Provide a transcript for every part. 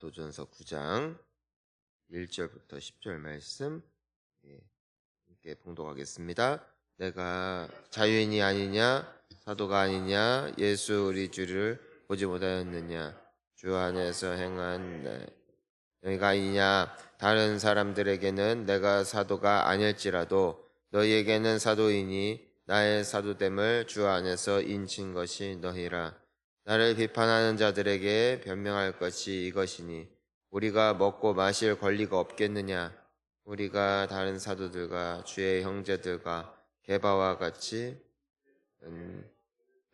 고린도전서 9장 1절부터 10절 말씀 함께 봉독하겠습니다. 내가 자유인이 아니냐 사도가 아니냐 예수 우리 주를 보지 못하였느냐 주 안에서 행한 너희가 아니냐 다른 사람들에게는 내가 사도가 아닐지라도 너희에게는 사도이니 나의 사도됨을 주 안에서 인친 것이 너희라. 나를 비판하는 자들에게 변명할 것이 이것이니 우리가 먹고 마실 권리가 없겠느냐 우리가 다른 사도들과 주의 형제들과 게바와 같이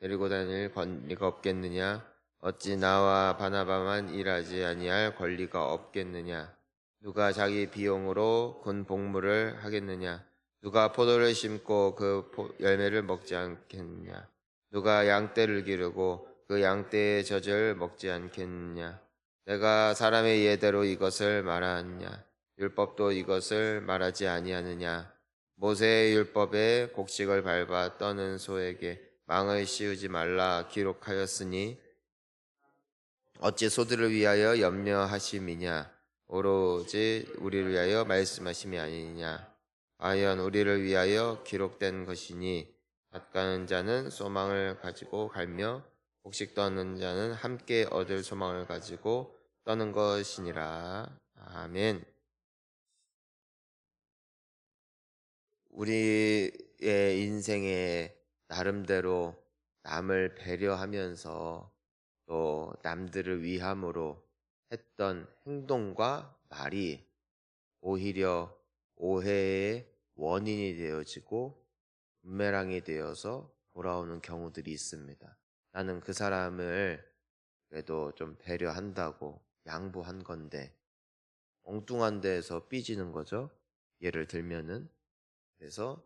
데리고 다닐 권리가 없겠느냐 어찌 나와 바나바만 일하지 아니할 권리가 없겠느냐 누가 자기 비용으로 군 복무를 하겠느냐 누가 포도를 심고 그 열매를 먹지 않겠느냐 누가 양떼를 기르고 그 양떼의 젖을 먹지 않겠느냐 내가 사람의 예대로 이것을 말하느냐 율법도 이것을 말하지 아니하느냐 모세의 율법에 곡식을 밟아 떠는 소에게 망을 씌우지 말라 기록하였으니 어찌 소들을 위하여 염려하심이냐 오로지 우리를 위하여 말씀하심이 아니냐 과연 우리를 위하여 기록된 것이니 밭가는 자는 소망을 가지고 갈며 곡식 떠는 자는 함께 얻을 소망을 가지고 떠는 것이니라. 아멘. 우리의 인생에 나름대로 남을 배려하면서 또 남들을 위함으로 했던 행동과 말이 오히려 오해의 원인이 되어지고 부메랑이 되어서 돌아오는 경우들이 있습니다. 나는 그 사람을 그래도 좀 배려한다고 양보한 건데 엉뚱한 데에서 삐지는 거죠. 예를 들면은 그래서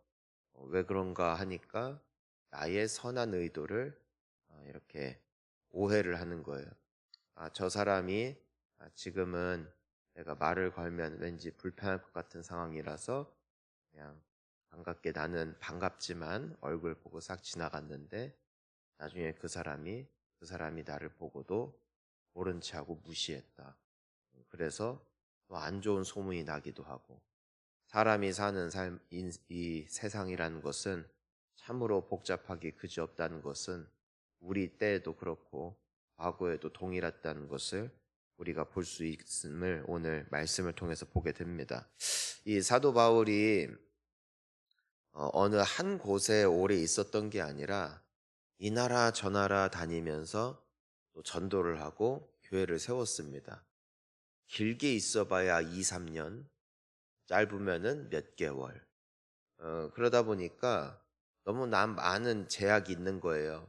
왜 그런가 하니까 나의 선한 의도를 이렇게 오해를 하는 거예요. 저 사람이 지금은 내가 말을 걸면 왠지 불편할 것 같은 상황이라서 그냥 반갑게 나는 반갑지만 얼굴 보고 싹 지나갔는데 나중에 그 사람이 나를 보고도 모른 체 하고 무시했다. 그래서 또 안 좋은 소문이 나기도 하고 사람이 사는 삶, 이 세상이라는 것은 참으로 복잡하기 그지없다는 것은 우리 때에도 그렇고 과거에도 동일했다는 것을 우리가 볼 수 있음을 오늘 말씀을 통해서 보게 됩니다. 이 사도 바울이 어느 한 곳에 오래 있었던 게 아니라 이 나라 저 나라 다니면서 또 전도를 하고 교회를 세웠습니다. 길게 있어봐야 2, 3년, 짧으면은 몇 개월. 그러다 보니까 너무 많은 제약이 있는 거예요.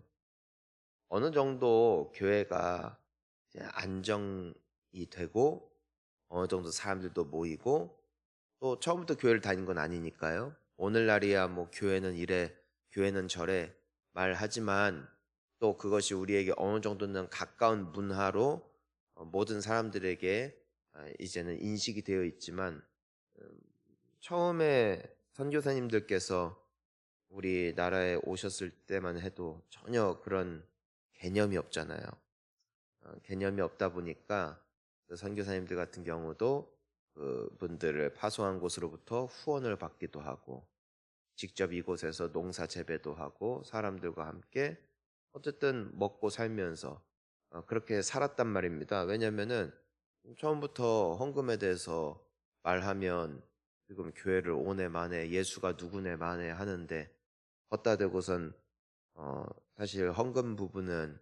어느 정도 교회가 이제 안정이 되고 어느 정도 사람들도 모이고 또 처음부터 교회를 다닌 건 아니니까요. 오늘날이야 뭐 교회는 이래 교회는 저래 말하지만 또 그것이 우리에게 어느 정도는 가까운 문화로 모든 사람들에게 이제는 인식이 되어 있지만 처음에 선교사님들께서 우리나라에 오셨을 때만 해도 전혀 그런 개념이 없잖아요. 개념이 없다 보니까 그 선교사님들 같은 경우도 그분들을 파송한 곳으로부터 후원을 받기도 하고 직접 이곳에서 농사 재배도 하고 사람들과 함께 어쨌든 먹고 살면서 그렇게 살았단 말입니다. 왜냐면은 처음부터 헌금에 대해서 말하면 지금 교회를 오네 마네 예수가 누구네 마네 하는데 걷다 대고선 사실 헌금 부분은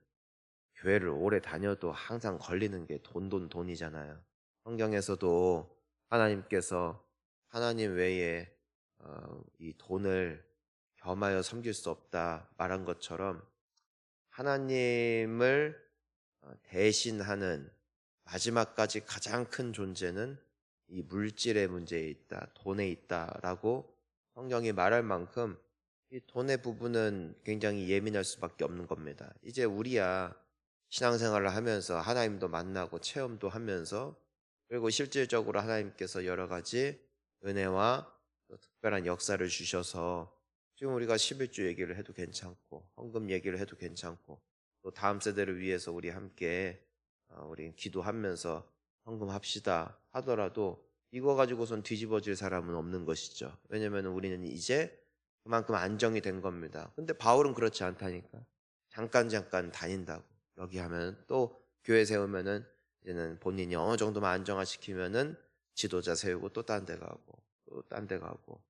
교회를 오래 다녀도 항상 걸리는 게 돈이잖아요. 성경에서도 하나님께서 하나님 외에 이 돈을 겸하여 섬길 수 없다 말한 것처럼 하나님을 대신하는 마지막까지 가장 큰 존재는 이 물질의 문제에 있다, 돈에 있다라고 성경이 말할 만큼 이 돈의 부분은 굉장히 예민할 수밖에 없는 겁니다. 이제 우리야 신앙생활을 하면서 하나님도 만나고 체험도 하면서 그리고 실질적으로 하나님께서 여러 가지 은혜와 또 특별한 역사를 주셔서 지금 우리가 11조 얘기를 해도 괜찮고 헌금 얘기를 해도 괜찮고 또 다음 세대를 위해서 우리 함께 우리 기도하면서 헌금합시다 하더라도 이거 가지고선 뒤집어질 사람은 없는 것이죠. 왜냐하면 우리는 이제 그만큼 안정이 된 겁니다. 근데 바울은 그렇지 않다니까. 잠깐 다닌다고. 여기 하면 또 교회 세우면은 이제는 본인이 어느 정도만 안정화시키면은 지도자 세우고 또 딴 데 가고 또 딴 데 가고.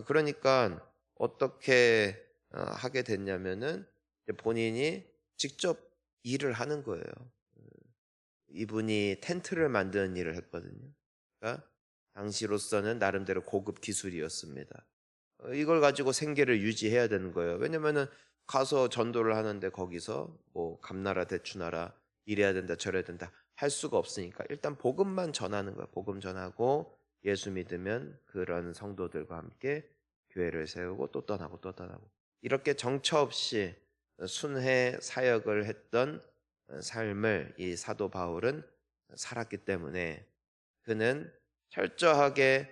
그러니까 어떻게 하게 됐냐면은 이제 본인이 직접 일을 하는 거예요. 이분이 텐트를 만드는 일을 했거든요. 그러니까 당시로서는 나름대로 고급 기술이었습니다. 이걸 가지고 생계를 유지해야 되는 거예요. 왜냐면은 가서 전도를 하는데 거기서 뭐 감나라 대추나라 이래야 된다 저래야 된다 할 수가 없으니까 일단 복음만 전하는 거예요. 복음 전하고 예수 믿으면 그런 성도들과 함께 교회를 세우고 또 떠나고 또 떠나고 이렇게 정처 없이 순회 사역을 했던 삶을 이 사도 바울은 살았기 때문에 그는 철저하게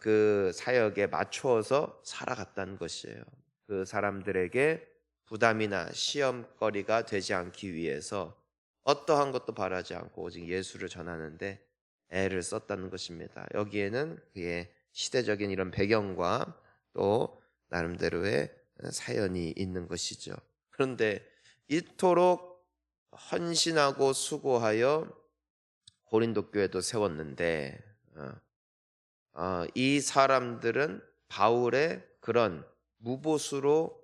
그 사역에 맞추어서 살아갔다는 것이에요. 그 사람들에게 부담이나 시험거리가 되지 않기 위해서 어떠한 것도 바라지 않고 오직 예수를 전하는데 애를 썼다는 것입니다. 여기에는 그의 시대적인 이런 배경과 또 나름대로의 사연이 있는 것이죠. 그런데 이토록 헌신하고 수고하여 고린도 교회도 세웠는데 이 사람들은 바울의 그런 무보수로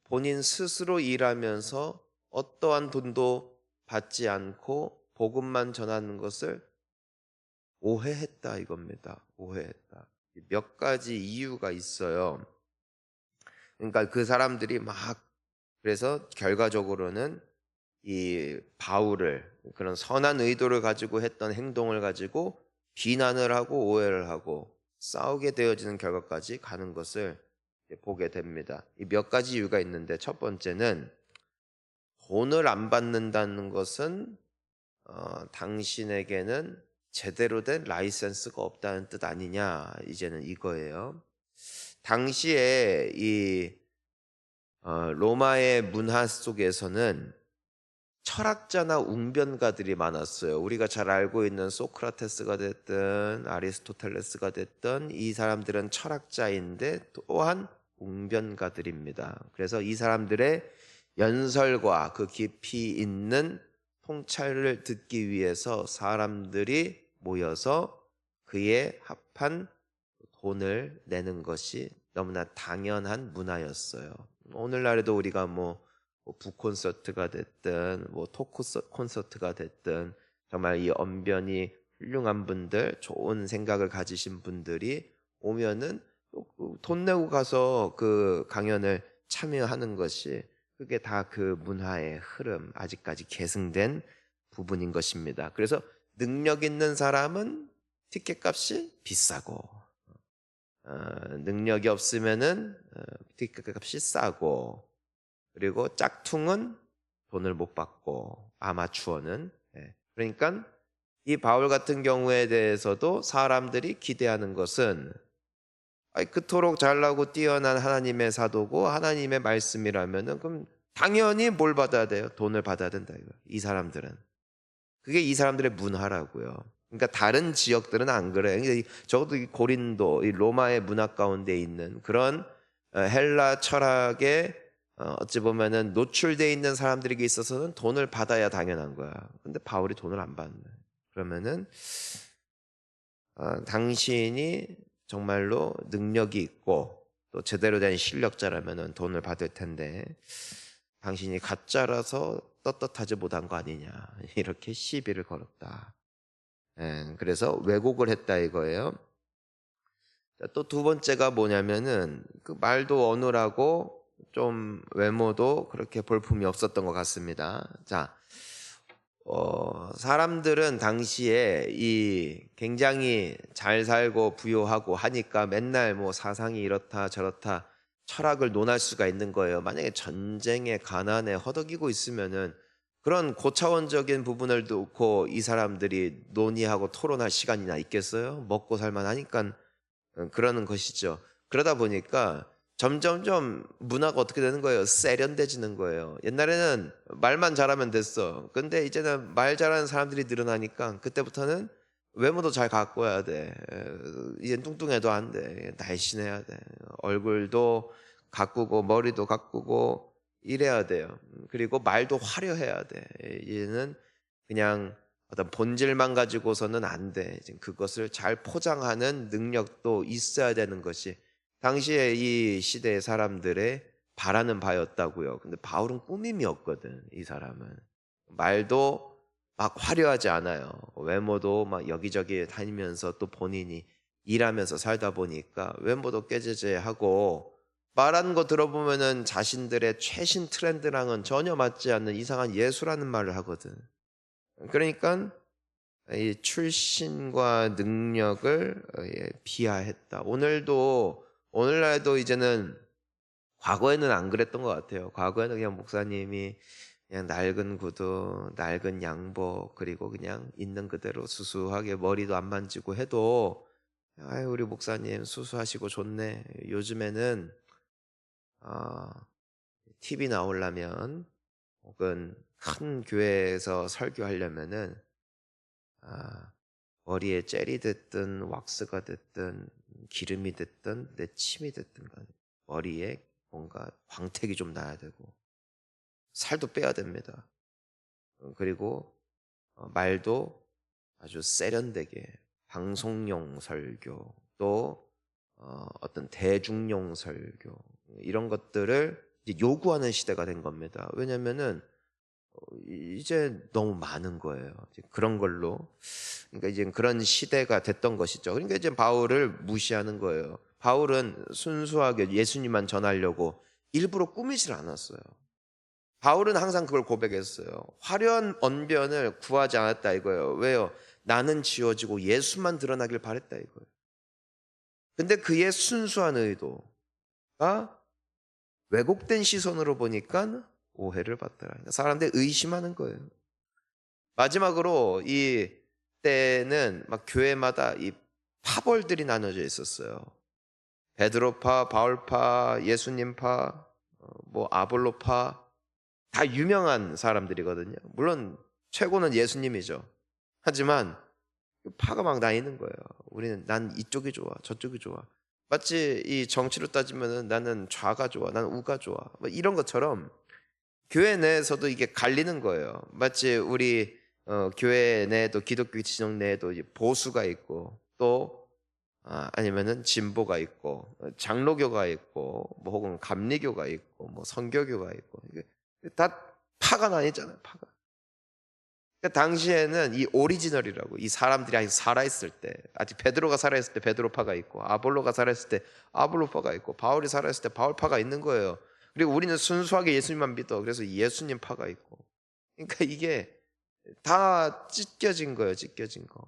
본인 스스로 일하면서 어떠한 돈도 받지 않고 복음만 전하는 것을 오해했다 이겁니다. 오해했다. 몇 가지 이유가 있어요. 그러니까 그 사람들이 막 그래서 결과적으로는 이 바울을 그런 선한 의도를 가지고 했던 행동을 가지고 비난을 하고 오해를 하고 싸우게 되어지는 결과까지 가는 것을 보게 됩니다. 이 몇 가지 이유가 있는데 첫 번째는 돈을 안 받는다는 것은 당신에게는 제대로 된 라이센스가 없다는 뜻 아니냐 이제는 이거예요. 당시에 이 로마의 문화 속에서는 철학자나 웅변가들이 많았어요. 우리가 잘 알고 있는 소크라테스가 됐든 아리스토텔레스가 됐든 이 사람들은 철학자인데 또한 웅변가들입니다. 그래서 이 사람들의 연설과 그 깊이 있는 통찰을 듣기 위해서 사람들이 모여서 그에 합한 돈을 내는 것이 너무나 당연한 문화였어요. 오늘날에도 우리가 뭐 북콘서트가 됐든 뭐 토크 콘서트가 됐든 정말 이 언변이 훌륭한 분들, 좋은 생각을 가지신 분들이 오면은 돈 내고 가서 그 강연을 참여하는 것이 그게 다 그 문화의 흐름, 아직까지 계승된 부분인 것입니다. 그래서 능력 있는 사람은 티켓 값이 비싸고 능력이 없으면은 티켓 값이 싸고 그리고 짝퉁은 돈을 못 받고 아마추어는 그러니까 이 바울 같은 경우에 대해서도 사람들이 기대하는 것은 그토록 잘나고 뛰어난 하나님의 사도고 하나님의 말씀이라면은 그럼 당연히 뭘 받아야 돼요? 돈을 받아야 된다 이거. 이 사람들은 그게 이 사람들의 문화라고요. 그러니까 다른 지역들은 안 그래요. 적어도 이 고린도, 이 로마의 문화 가운데 있는 그런 헬라 철학의 어찌 보면은 노출되어 있는 사람들에게 있어서는 돈을 받아야 당연한 거야. 근데 바울이 돈을 안 받네. 그러면은 당신이 정말로 능력이 있고 또 제대로 된 실력자라면은 돈을 받을 텐데 당신이 가짜라서 떳떳하지 못한 거 아니냐 이렇게 시비를 걸었다. 그래서 왜곡을 했다 이거예요. 또 두 번째가 뭐냐면은 그 말도 어눌하고 좀 외모도 그렇게 볼품이 없었던 것 같습니다. 자, 사람들은 당시에 이 굉장히 잘 살고 부유하고 하니까 맨날 뭐 사상이 이렇다 저렇다 철학을 논할 수가 있는 거예요. 만약에 전쟁에 가난에 허덕이고 있으면은 그런 고차원적인 부분을 놓고 이 사람들이 논의하고 토론할 시간이나 있겠어요? 먹고 살만 하니까 그러는 것이죠. 그러다 보니까 점점점 문화가 어떻게 되는 거예요? 세련돼지는 거예요. 옛날에는 말만 잘하면 됐어. 근데 이제는 말 잘하는 사람들이 늘어나니까 그때부터는 외모도 잘 가꿔야 돼. 이제 뚱뚱해도 안 돼. 날씬해야 돼. 얼굴도 가꾸고 머리도 가꾸고 이래야 돼요. 그리고 말도 화려해야 돼. 얘는 그냥 어떤 본질만 가지고서는 안 돼. 그것을 잘 포장하는 능력도 있어야 되는 것이 당시에 이 시대의 사람들의 바라는 바였다고요. 근데 바울은 꾸밈이었거든, 이 사람은. 말도 막 화려하지 않아요. 외모도 막 여기저기 다니면서 또 본인이 일하면서 살다 보니까 외모도 꾀죄죄하고 말하는 거 들어보면은 자신들의 최신 트렌드랑은 전혀 맞지 않는 이상한 예수라는 말을 하거든. 그러니까 이 출신과 능력을 비하했다. 오늘날도 이제는, 과거에는 안 그랬던 것 같아요. 과거에는 그냥 목사님이 그냥 낡은 구두, 낡은 양복, 그리고 그냥 있는 그대로 수수하게 머리도 안 만지고 해도 아유, 우리 목사님 수수하시고 좋네. 요즘에는 TV 나오려면 혹은 큰 교회에서 설교하려면은 머리에 젤이 됐든 왁스가 됐든 기름이 됐든 내 침이 됐든 간에 머리에 뭔가 광택이 좀 나야 되고 살도 빼야 됩니다. 그리고 말도 아주 세련되게 방송용 설교 또 어떤 대중용 설교 이런 것들을 이제 요구하는 시대가 된 겁니다. 왜냐면은 이제 너무 많은 거예요. 이제 그런 걸로. 그러니까 이제 그런 시대가 됐던 것이죠. 그러니까 이제 바울을 무시하는 거예요. 바울은 순수하게 예수님만 전하려고 일부러 꾸미질 않았어요. 바울은 항상 그걸 고백했어요. 화려한 언변을 구하지 않았다 이거예요. 왜요? 나는 지워지고 예수만 드러나길 바랬다 이거예요. 근데 그의 순수한 의도가 왜곡된 시선으로 보니까 오해를 받더라. 사람들이 의심하는 거예요. 마지막으로 이 때는 막 교회마다 이 파벌들이 나눠져 있었어요. 베드로파, 바울파, 예수님파, 뭐 아볼로파 다 유명한 사람들이거든요. 물론 최고는 예수님이죠. 하지만 파가 막 나뉘는 거예요. 우리는 난 이쪽이 좋아, 저쪽이 좋아. 마치 이 정치로 따지면은 나는 좌가 좋아, 나는 우가 좋아. 뭐 이런 것처럼 교회 내에서도 이게 갈리는 거예요. 마치 우리 교회 내에도 기독교 진영 내에도 보수가 있고 또 아니면은 진보가 있고 장로교가 있고 뭐 혹은 감리교가 있고 뭐 선교교가 있고 이게 다 파가 나뉘잖아요. 파가. 그러니까 당시에는 이 오리지널이라고 이 사람들이 아직 살아있을 때 아직 베드로가 살아있을 때 베드로파가 있고 아볼로가 살아있을 때 아볼로파가 있고 바울이 살아있을 때 바울파가 있는 거예요. 그리고 우리는 순수하게 예수님만 믿어. 그래서 예수님 파가 있고. 그러니까 이게 다 찢겨진 거예요. 찢겨진 거.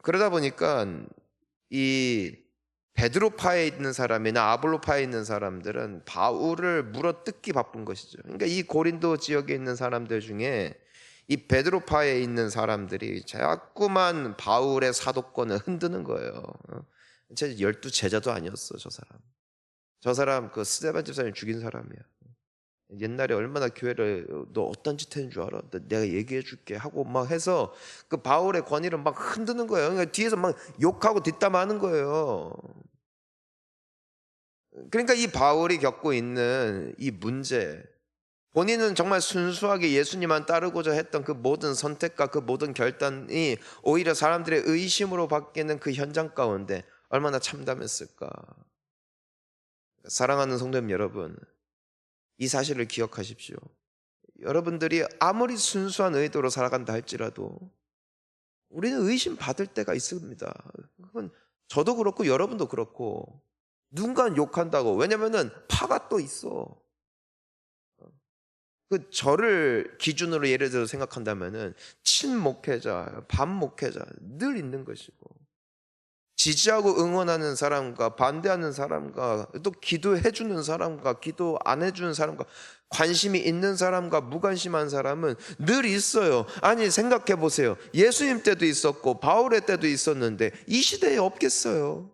그러다 보니까 이 베드로파에 있는 사람이나 아볼로파에 있는 사람들은 바울을 물어뜯기 바쁜 것이죠. 그러니까 이 고린도 지역에 있는 사람들 중에 이 베드로파에 있는 사람들이 자꾸만 바울의 사도권을 흔드는 거예요. 제 12제자도 아니었어, 저 사람. 저 사람 그 스데반 집사님 죽인 사람이야. 옛날에 얼마나 교회를 너 어떤 짓 했는 줄 알아? 내가 얘기해 줄게 하고 막 해서 그 바울의 권위를 막 흔드는 거예요. 그러니까 뒤에서 막 욕하고 뒷담하는 거예요. 그러니까 이 바울이 겪고 있는 이 문제, 본인은 정말 순수하게 예수님만 따르고자 했던 그 모든 선택과 그 모든 결단이 오히려 사람들의 의심으로 바뀌는 그 현장 가운데 얼마나 참담했을까. 사랑하는 성도님 여러분, 이 사실을 기억하십시오. 여러분들이 아무리 순수한 의도로 살아간다 할지라도 우리는 의심받을 때가 있습니다. 그건 저도 그렇고 여러분도 그렇고 누군가는 욕한다고. 왜냐면은 파가 또 있어. 그 저를 기준으로 예를 들어 생각한다면은 친목회자, 반목회자 늘 있는 것이고 지지하고 응원하는 사람과 반대하는 사람과 또 기도해주는 사람과 기도 안 해주는 사람과 관심이 있는 사람과 무관심한 사람은 늘 있어요. 아니 생각해 보세요. 예수님 때도 있었고 바울의 때도 있었는데 이 시대에 없겠어요.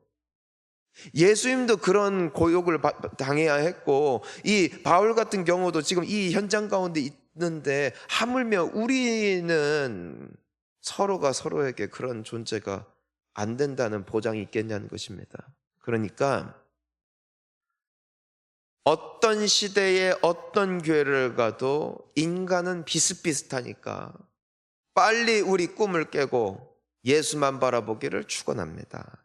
예수님도 그런 고욕을 당해야 했고, 이 바울 같은 경우도 지금 이 현장 가운데 있는데 하물며 우리는 서로가 서로에게 그런 존재가 안 된다는 보장이 있겠냐는 것입니다. 그러니까 어떤 시대에 어떤 교회를 가도 인간은 비슷비슷하니까 빨리 우리 꿈을 깨고 예수만 바라보기를 축원합니다.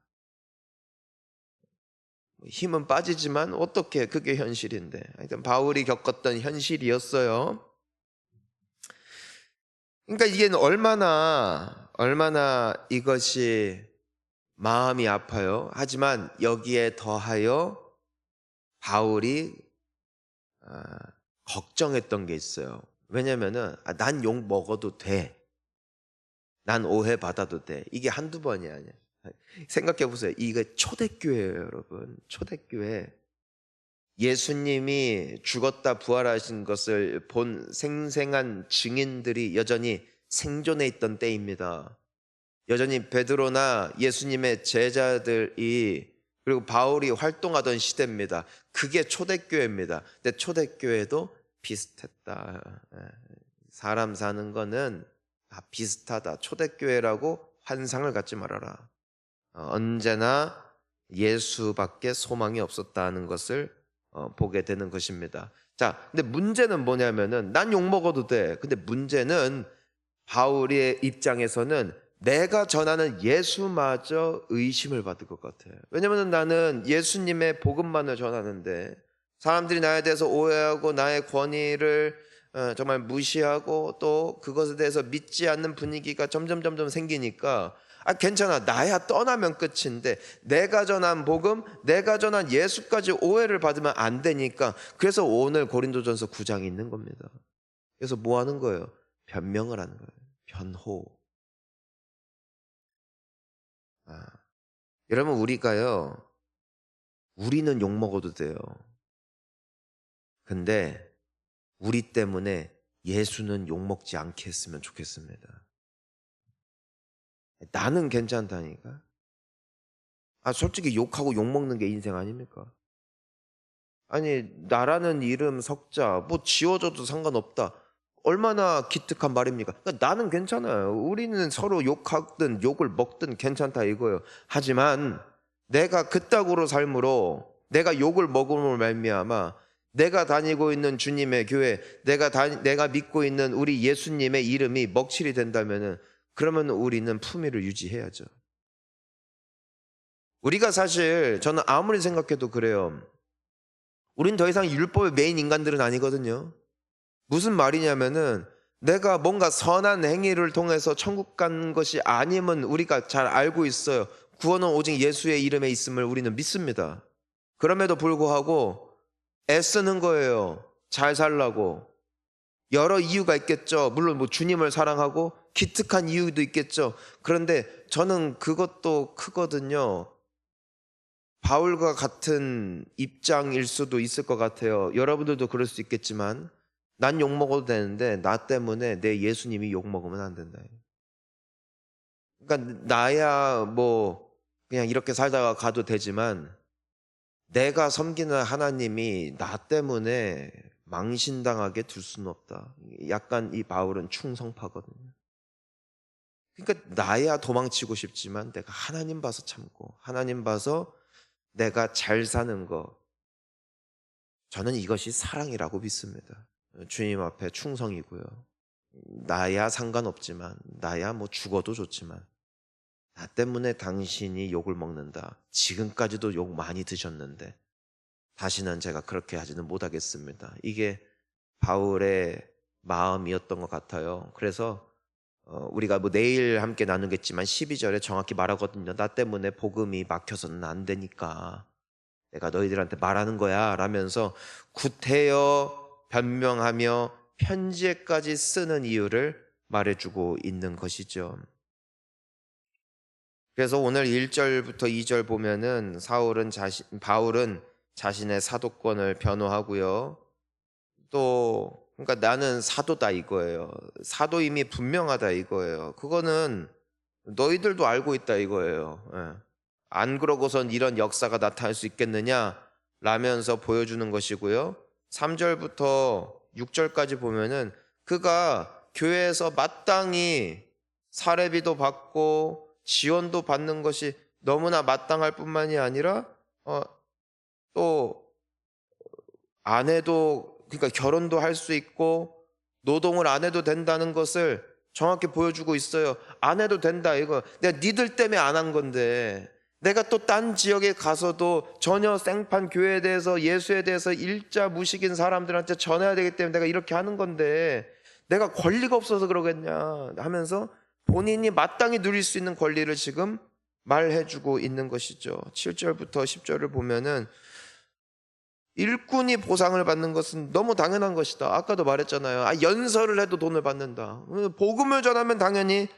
힘은 빠지지만 어떻게, 그게 현실인데. 하여튼 바울이 겪었던 현실이었어요. 그러니까 이게 얼마나 이것이 마음이 아파요. 하지만 여기에 더하여 바울이 걱정했던 게 있어요. 왜냐면은 난 욕 먹어도 돼, 난 오해 받아도 돼, 이게 한두 번이 아니야. 생각해 보세요. 이게 초대교회예요, 여러분. 초대교회. 예수님이 죽었다 부활하신 것을 본 생생한 증인들이 여전히 생존해 있던 때입니다. 여전히 베드로나 예수님의 제자들이, 그리고 바울이 활동하던 시대입니다. 그게 초대교회입니다. 근데 초대교회도 비슷했다. 사람 사는 거는 다 비슷하다. 초대교회라고 환상을 갖지 말아라. 언제나 예수밖에 소망이 없었다는 것을 보게 되는 것입니다. 자, 근데 문제는 뭐냐면은 난 욕 먹어도 돼. 근데 문제는 바울의 입장에서는 내가 전하는 예수마저 의심을 받을 것 같아요. 왜냐하면 나는 예수님의 복음만을 전하는데 사람들이 나에 대해서 오해하고 나의 권위를 정말 무시하고 또 그것에 대해서 믿지 않는 분위기가 점점 생기니까 괜찮아, 나야 떠나면 끝인데 내가 전한 복음, 내가 전한 예수까지 오해를 받으면 안 되니까, 그래서 오늘 고린도전서 9장이 있는 겁니다. 그래서 뭐 하는 거예요? 변명을 하는 거예요. 변호. 여러분, 우리는 욕 먹어도 돼요. 근데 우리 때문에 예수는 욕 먹지 않게 했으면 좋겠습니다. 나는 괜찮다니까. 솔직히 욕하고 욕 먹는 게 인생 아닙니까? 아니, 나라는 이름 석자 뭐 지워져도 상관없다, 얼마나 기특한 말입니까? 그러니까 나는 괜찮아요. 우리는 서로 욕하든 욕을 먹든 괜찮다 이거예요. 하지만 내가 그따구로 삶으로 내가 욕을 먹음으로 말미암아 내가 다니고 있는 주님의 교회, 내가 믿고 있는 우리 예수님의 이름이 먹칠이 된다면은, 그러면 우리는 품위를 유지해야죠. 우리가 사실, 저는 아무리 생각해도 그래요. 우린 더 이상 율법의 메인 인간들은 아니거든요. 무슨 말이냐면은 내가 뭔가 선한 행위를 통해서 천국 간 것이 아님은 우리가 잘 알고 있어요. 구원은 오직 예수의 이름에 있음을 우리는 믿습니다. 그럼에도 불구하고 애쓰는 거예요. 잘 살라고. 여러 이유가 있겠죠. 물론 뭐 주님을 사랑하고 기특한 이유도 있겠죠. 그런데 저는 그것도 크거든요. 바울과 같은 입장일 수도 있을 것 같아요. 여러분들도 그럴 수 있겠지만, 난 욕 먹어도 되는데 나 때문에 내 예수님이 욕 먹으면 안 된다. 그러니까 나야 뭐 그냥 이렇게 살다가 가도 되지만 내가 섬기는 하나님이 나 때문에 망신당하게 둘 수는 없다. 약간 이 바울은 충성파거든요. 그러니까 나야 도망치고 싶지만 내가 하나님 봐서 참고, 하나님 봐서 내가 잘 사는 거, 저는 이것이 사랑이라고 믿습니다. 주님 앞에 충성이고요. 나야 상관없지만, 나야 뭐 죽어도 좋지만, 나 때문에 당신이 욕을 먹는다. 지금까지도 욕 많이 드셨는데 다시는 제가 그렇게 하지는 못하겠습니다. 이게 바울의 마음이었던 것 같아요. 그래서 우리가 뭐 내일 함께 나누겠지만 12절에 정확히 말하거든요. 나 때문에 복음이 막혀서는 안 되니까 내가 너희들한테 말하는 거야 라면서 구태여 변명하며 편지에까지 쓰는 이유를 말해주고 있는 것이죠. 그래서 오늘 1절부터 2절 보면은 바울은 자신의 사도권을 변호하고요. 또 그러니까 나는 사도다 이거예요. 사도임이 분명하다 이거예요. 그거는 너희들도 알고 있다 이거예요. 안 그러고선 이런 역사가 나타날 수 있겠느냐 라면서 보여주는 것이고요. 3절부터 6절까지 보면은 그가 교회에서 마땅히 사례비도 받고 지원도 받는 것이 너무나 마땅할 뿐만이 아니라 또 아내도, 그러니까 결혼도 할 수 있고 노동을 안 해도 된다는 것을 정확히 보여주고 있어요. 안 해도 된다, 이거 내가 니들 때문에 안 한 건데, 내가 또 딴 지역에 가서도 전혀 생판 교회에 대해서, 예수에 대해서 일자 무식인 사람들한테 전해야 되기 때문에 내가 이렇게 하는 건데 내가 권리가 없어서 그러겠냐 하면서 본인이 마땅히 누릴 수 있는 권리를 지금 말해주고 있는 것이죠. 7절부터 10절을 보면은 일꾼이 보상을 받는 것은 너무 당연한 것이다. 아까도 말했잖아요. 연설을 해도 돈을 받는다. 복음을 전하면 당연히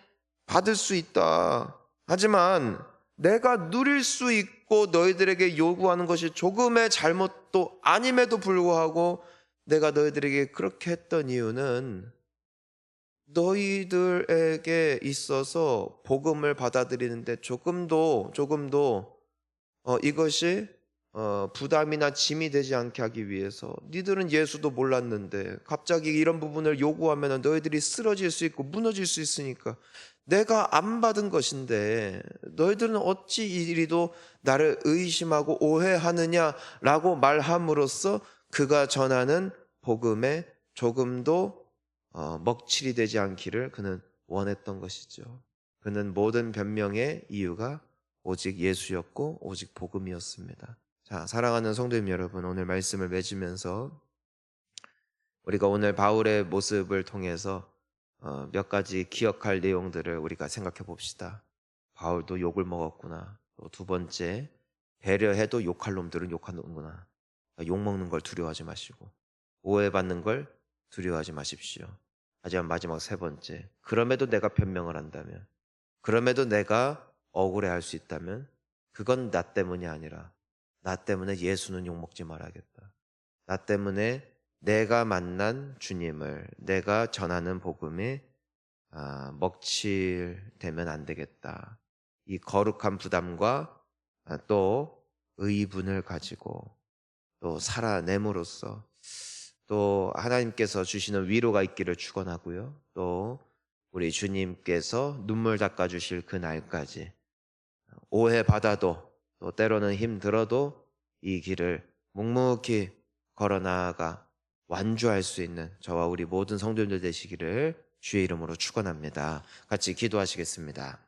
받을 수 있다. 하지만 내가 누릴 수 있고 너희들에게 요구하는 것이 조금의 잘못도 아님에도 불구하고 내가 너희들에게 그렇게 했던 이유는 너희들에게 있어서 복음을 받아들이는데 조금도 이것이 부담이나 짐이 되지 않게 하기 위해서. 니들은 예수도 몰랐는데 갑자기 이런 부분을 요구하면 너희들이 쓰러질 수 있고 무너질 수 있으니까 내가 안 받은 것인데 너희들은 어찌 이리도 나를 의심하고 오해하느냐라고 말함으로써 그가 전하는 복음에 조금도 먹칠이 되지 않기를 그는 원했던 것이죠. 그는 모든 변명의 이유가 오직 예수였고 오직 복음이었습니다. 자, 사랑하는 성도님 여러분, 오늘 말씀을 맺으면서 우리가 오늘 바울의 모습을 통해서 몇 가지 기억할 내용들을 우리가 생각해 봅시다. 바울도 욕을 먹었구나. 또 두 번째, 배려해도 욕할 놈들은 욕하는구나. 욕먹는 걸 두려워하지 마시고 오해받는 걸 두려워하지 마십시오. 하지만 마지막 세 번째, 그럼에도 내가 변명을 한다면, 그럼에도 내가 억울해할 수 있다면 그건 나 때문이 아니라 나 때문에 예수는 욕먹지 말아야겠다. 나 때문에 내가 만난 주님을, 내가 전하는 복음에 먹칠되면 안 되겠다. 이 거룩한 부담과 또 의분을 가지고 또 살아냄으로써 또 하나님께서 주시는 위로가 있기를 축원하고요. 또 우리 주님께서 눈물 닦아주실 그 날까지 오해받아도 또 때로는 힘들어도 이 길을 묵묵히 걸어나가 완주할 수 있는 저와 우리 모든 성도님들 되시기를 주의 이름으로 축원합니다. 같이 기도하시겠습니다.